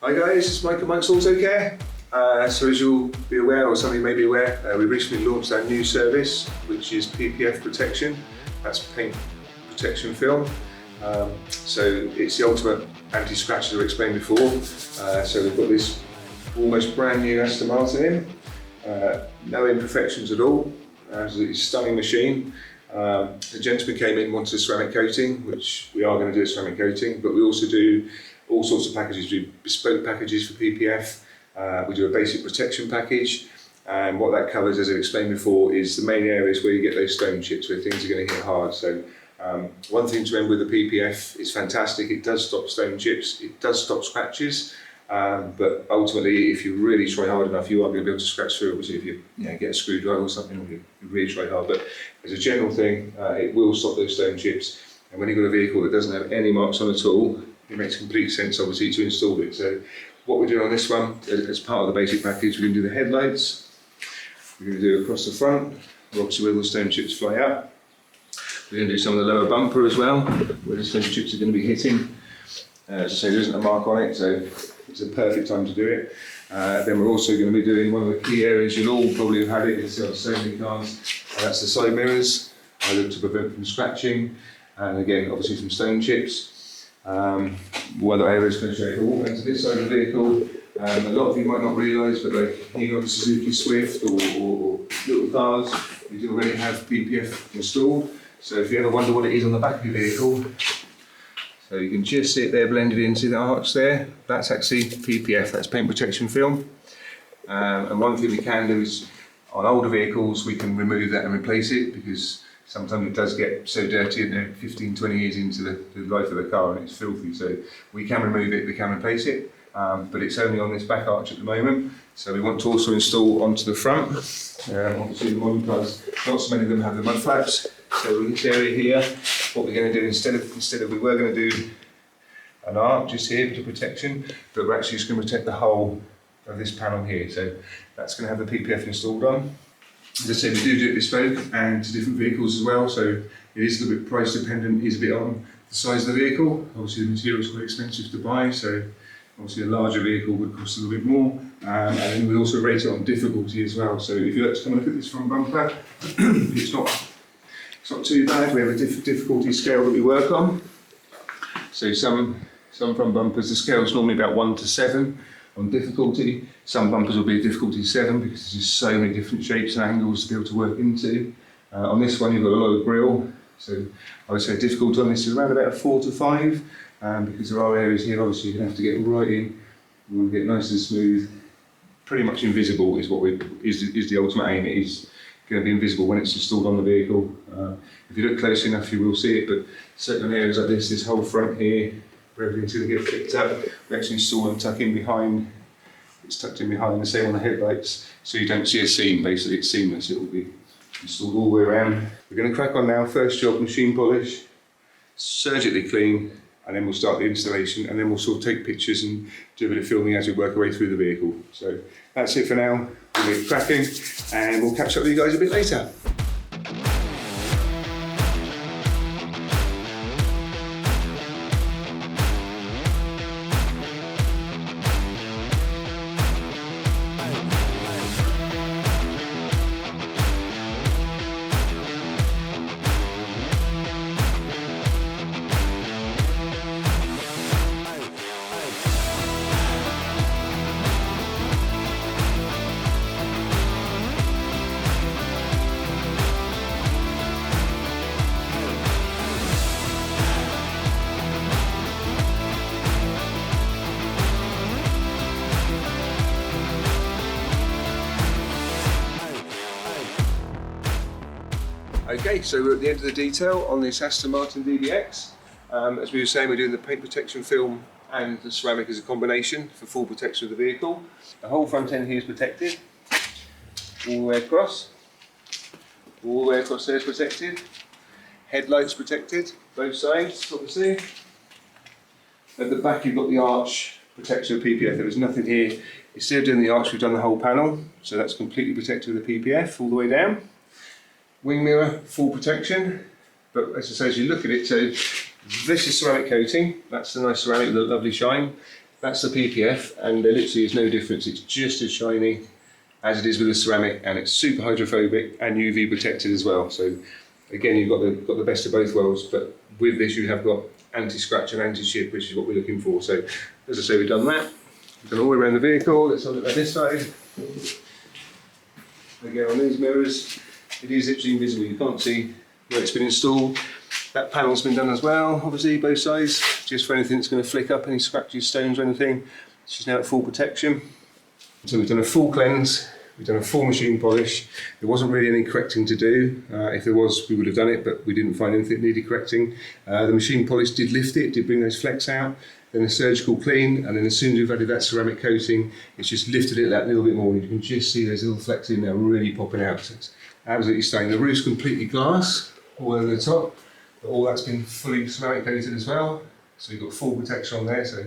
Hi guys, it's Mike at Mike's Auto Care. So as you'll be aware, or some of you may be aware, we recently launched our new service, which is PPF protection. That's paint protection film. So it's the ultimate anti-scratch, as I explained before. So we've got this almost brand new Aston Martin in, no imperfections at all. It's a stunning machine. The gentleman came in and wanted a ceramic coating, which we are going to do a ceramic coating, but we also do all sorts of packages. We do bespoke packages for PPF. We do a basic protection package, and what that covers, as I explained before, is the main areas where you get those stone chips, where things are going to hit hard. So one thing to remember with the PPF, it's fantastic. It does stop stone chips, it does stop scratches, but ultimately, if you really try hard enough, you are going to be able to scratch through. Obviously, if you get a screwdriver or something, or you really try hard. But as a general thing, it will stop those stone chips. And when you've got a vehicle that doesn't have any marks on at all, it makes complete sense, obviously, to install it. So what we're doing on this one, as part of the basic package, we're going to do the headlights. We're going to do across the front, obviously where the stone chips fly out. We're going to do some of the lower bumper as well, where the stone chips are going to be hitting. As I say, there isn't a mark on it, so it's a perfect time to do it. Then we're also going to be doing one of the key areas, you'll all probably have had it, it's on so many cars, and that's the side mirrors, either to prevent from scratching, and again, obviously from stone chips. One other area is going to show you, walk into this side of the vehicle. A lot of you might not realise, but like you got the Suzuki Swift or little cars, you do already have PPF installed. So if you ever wonder what it is on the back of your vehicle, so you can just see it there blended into the arch there. That's actually PPF, that's paint protection film. And one thing we can do is, on older vehicles, we can remove that and replace it, because sometimes it does get so dirty, and they're 15, 20 years into the life of the car and it's filthy. So we can remove it, we can replace it, but it's only on this back arch at the moment. So we want to also install onto the front. Obviously the modern cars, not so many of them have the mud flaps. So in this area here, what we're going to do, instead of we were going to do an arc just here for protection, but we're actually just going to protect the whole of this panel here. So that's going to have the PPF installed on. As I said, we do it bespoke and to different vehicles as well, so it is a little bit price dependent, is a bit on the size of the vehicle. Obviously the material is quite expensive to buy, so obviously a larger vehicle would cost a little bit more, and then we also rate it on difficulty as well. So if you like to come and look at this front bumper, it's not too bad. We have a difficulty scale that we work on. So some front bumpers, the scale is normally about 1 to 7 on difficulty. Some bumpers will be a difficulty 7 because there's just so many different shapes and angles to be able to work into. On this one you've got a lot of grille, so I would say difficulty on this is around about a 4 to 5, because there are areas here obviously you're going to have to get right in. You want to get nice and smooth, pretty much invisible is what is the ultimate aim. It is going to be invisible when it's installed on the vehicle. If you look close enough you will see it, but certain areas like this whole front here, where everything's going to get flicked up, we actually install and tuck in behind. It's tucked in behind, the same on the headlights, so you don't see a seam. Basically it's seamless, it will be installed all the way around. We're going to crack on now. First job, machine polish, surgically clean, and then we'll start the installation, and then we'll sort of take pictures and do a bit of filming as we work our way through the vehicle. So that's it for now. We'll get cracking and we'll catch up with you guys a bit later. Okay, so we're at the end of the detail on this Aston Martin DBX. As we were saying, we're doing the paint protection film and the ceramic as a combination for full protection of the vehicle. The whole front end here is protected, all the way across. All the way across there is protected. Headlights protected, both sides, obviously. At the back you've got the arch protection of PPF. There was nothing here. Instead of doing the arch, we've done the whole panel, so that's completely protected with the PPF all the way down. Wing mirror, full protection, but as I say, as you look at it, so this is ceramic coating, that's the nice ceramic with a lovely shine. That's the PPF, and there literally is no difference. It's just as shiny as it is with the ceramic, and it's super hydrophobic and UV protected as well. So again, you've got the best of both worlds, but with this you have got anti-scratch and anti-chip, which is what we're looking for. So as I say, we've done that. We've gone all the way around the vehicle. Let's have a look at this side. Again, on these mirrors, it is literally invisible. You can't see where it's been installed. That panel's been done as well, obviously, both sides, just for anything that's going to flick up, any scratches, stones or anything. She's now at full protection. So we've done a full cleanse, we've done a full machine polish. There wasn't really any correcting to do. If there was, we would have done it, but we didn't find anything that needed correcting. The machine polish did lift it, did bring those flecks out. Then a surgical clean, and then as soon as we've added that ceramic coating, it's just lifted it that little bit more. You can just see those little flecks in there really popping out. So it's absolutely stunning. The roof's completely glass, all over the top. But all that's been fully ceramic coated as well, so you've got full protection on there. So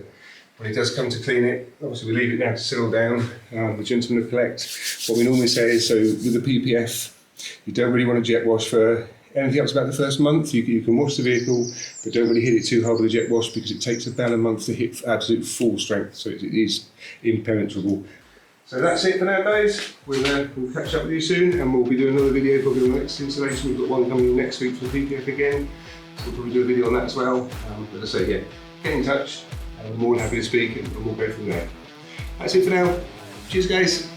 when it does come to clean it, obviously we leave it now to settle down. The gentleman will collect. What we normally say is, so with the PPF, you don't really want to jet wash for anything up to about the first month. You can wash the vehicle, but don't really hit it too hard with a jet wash because it takes about a month to hit absolute full strength, so it is impenetrable. So that's it for now, guys. We'll catch up with you soon, and we'll be doing another video probably on the next installation. We've got one coming next week for the PPF again, so we'll probably do a video on that as well. But as I say, yeah, get in touch. I'm more than happy to speak, and we'll go from there. That's it for now. Cheers, guys.